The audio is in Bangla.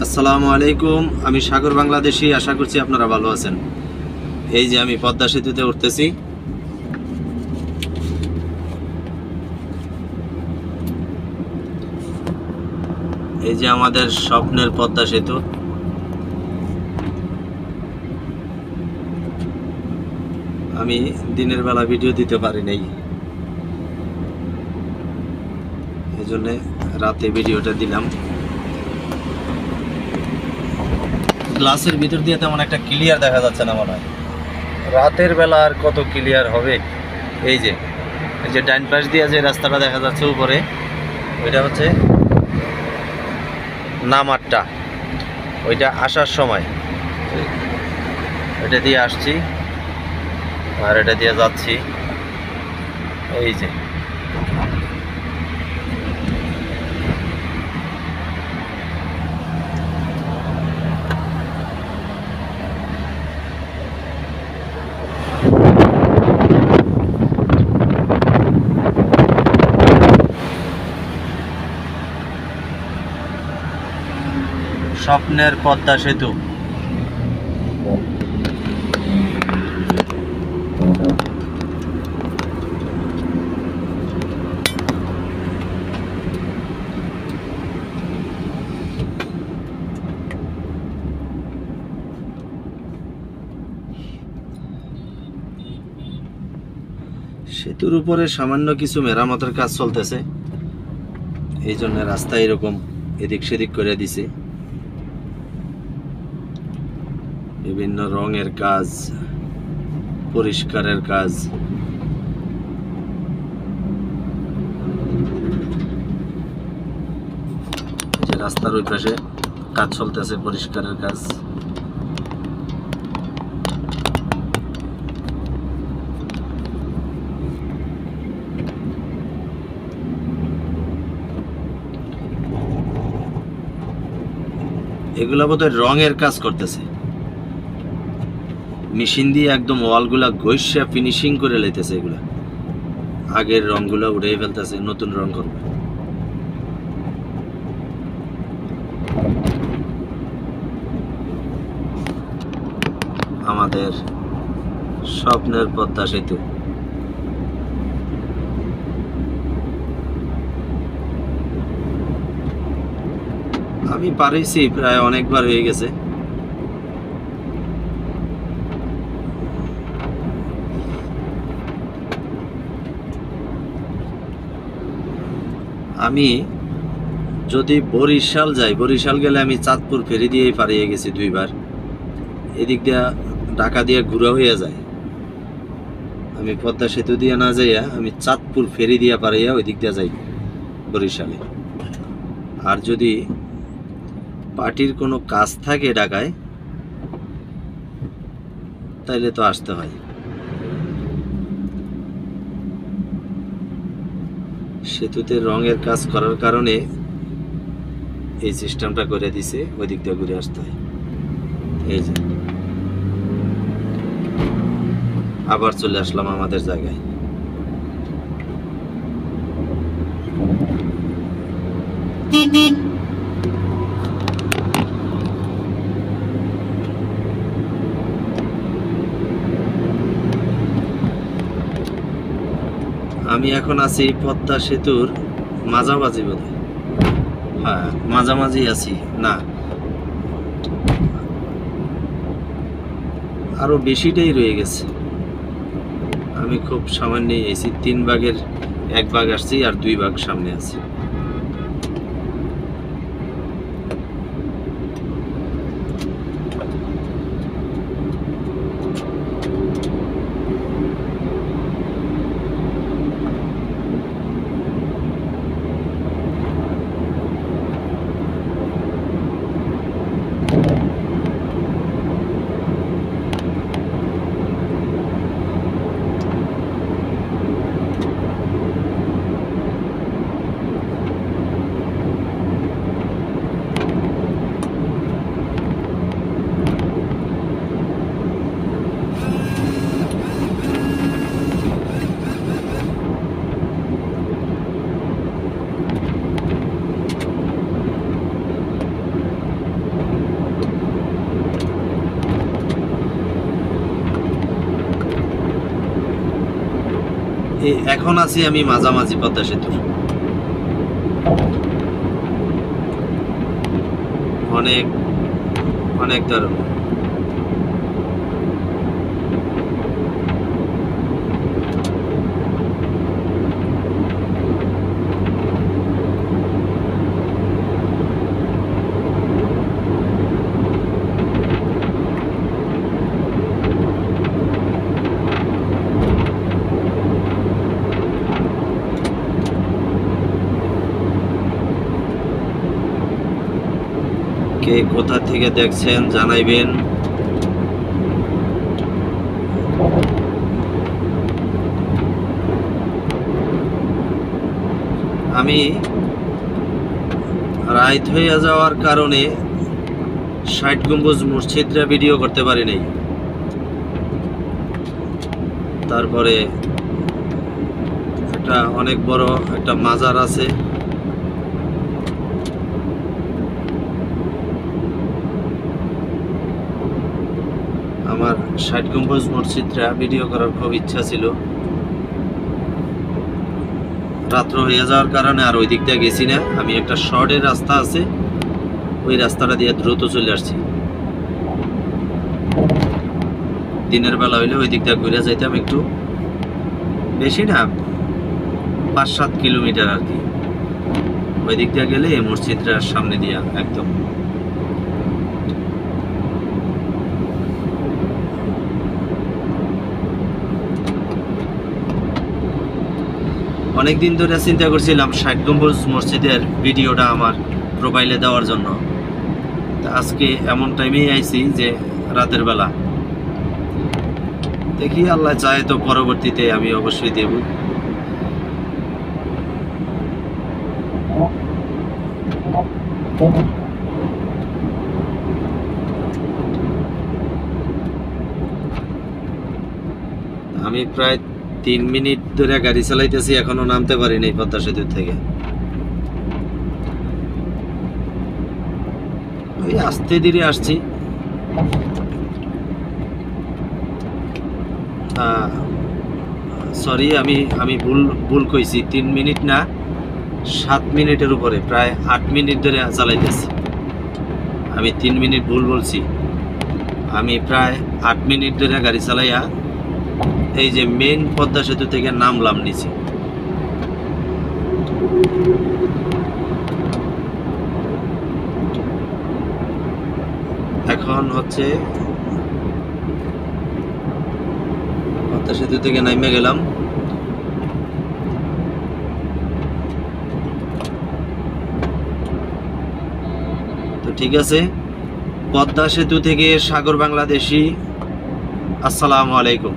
আসসালামু আলাইকুম। আমি সাগর বাংলাদেশি, আশা করছি আপনারা ভালো আছেন। এই যে আমি পদ্মা সেতুতে উঠতেছি। এই যে আমাদের স্বপ্নের পদ্মা সেতু। আমি দিনের বেলা ভিডিও দিতে পারি নাই, এই জন্য রাতে ভিডিওটা দিলাম। গ্লাসের ভিতর দিয়ে তেমন একটা ক্লিয়ার দেখা যাচ্ছে না মনে হয়। রাতের বেলা আর কত ক্লিয়ার হবে। এই যে ডাইন পাশ দিয়ে যে রাস্তাটা দেখা যাচ্ছে উপরে, ওইটা হচ্ছে নামারটা, ওইটা আসার সময় এটা দিয়ে আসছি আর এটা দিয়ে যাচ্ছি। এই যে স্বপ্নের পদ্মা সেতু। সেতুর উপরে সামান্য কিছু মেরামতের কাজ চলতেছে, এই জন্য রাস্তা এরকম এদিক সেদিক করে দিছে। বিভিন্ন রঙের কাজ, পরিষ্কারের কাজ। যে রাস্তার ওই পাশে কাজ চলতেছে, পরিষ্কারের কাজ। এগুলা বোধহয় রঙের কাজ করতেছে, মেশিন দিয়ে একদম ওয়ালগুলা ঘষা ফিনিশিং করে লইতেছে। এগুলা আগের রংগুলা উড়ে ফেলতেছে, নতুন রং করবে। আমাদের স্বপ্নের পদ্মা সেতু। আমি পারিছি, প্রায় অনেকবার হয়ে গেছে। আমি যদি বরিশাল যাই, বরিশাল গেলে আমি চাঁদপুর ফেরি দিয়েই পারিয়ে গেছি দুইবার। এদিক দিয়ে ঢাকা দিয়ে ঘুরা হয়ে যায়। আমি পদ্মা সেতু দিয়ে না যাইয়া আমি চাঁদপুর ফেরি দিয়া পারিয়া ওই দিক দিয়ে যাই বরিশালে। আর যদি পার্টির কোনো কাজ থাকে ঢাকায়, তাইলে তো আসতে হয়। সেতুতে রঙের কাজ করার কারণে এই সিস্টেমটা করে দিছে, ওই দিক দিয়ে ঘুরে আসতে হয়। এই যে আবার চলে আসলাম আমাদের জায়গায়। আমি এখন আছি পদ্মা সেতুর মাঝামাঝি, বোধহয় হ্যাঁ মাঝামাঝি আছি। না, আরো বেশিটাই রয়ে গেছে। আমি খুব সামান্যই এসেছি, 3 ভাগের 1 ভাগ আসছি আর 2 ভাগ সামনে আছে। এখন আছি আমি মাঝামাঝি পদ্মা সেতুর। অনেক অনেক দারুণ। কে কোথা থেকে দেখছেন জানাইবেন। আমি রাত হইয়া যাওয়ার কারণে ৬০ গম্বুজ মসজিদটা ভিডিও করতে পারি নাই। তারপরে একটা অনেক বড় একটা মাজার আছে, আমার ৬০ গম্বুজ মসজিদটা ভিডিও করার খুব ইচ্ছা ছিল। রাত্র হয়ে যাওয়ার কারণে আর ওই দিকটা গেছি না। আমি একটা শর্টের রাস্তা আছে, ওই রাস্তাটা দিয়ে দ্রুত চলে আসছি। দিনের বেলা হইলে ওই দিকটা ঘুরে যাইতাম, একটু বেশি না ৫-৭ কিলোমিটার আর কি। ওই দিকটা গেলে এই মসজিদটার সামনে দিয়া একদম। অনেকদিন ধরে চিন্তা করছিলাম ৬০ গম্বুজ মসজিদের ভিডিওটা আমার প্রোফাইলে দেওয়ার জন্য। আজকে এমন টাইমেই আইছি যে রাতের বেলা, দেখি আল্লাহ চায় তো পরবর্তীতে আমি অবশ্যই দেব। আমি প্রায় ৩ মিনিট ধরে গাড়ি চালাইতেছি, এখনো নামতে পারিনি পদ্মা সেতু থেকে। ওই আস্তে ধীরে আসছি। সরি, আমি ভুল কইছি। ৩ মিনিট না, ৭ মিনিটের উপরে, প্রায় ৮ মিনিট ধরে চালাইতেছি। আমি ৩ মিনিট ভুল বলছি। আমি প্রায় ৮ মিনিট ধরে গাড়ি চালাইয়া এই যে মেইন পদ্মা সেতু থেকে নামলাম নিচে। এখন হচ্ছে পদ্মা সেতু থেকে নামে গেলাম। তো ঠিক আছে, পদ্মা সেতু থেকে সাগর বাংলাদেশী, আসসালামু আলাইকুম।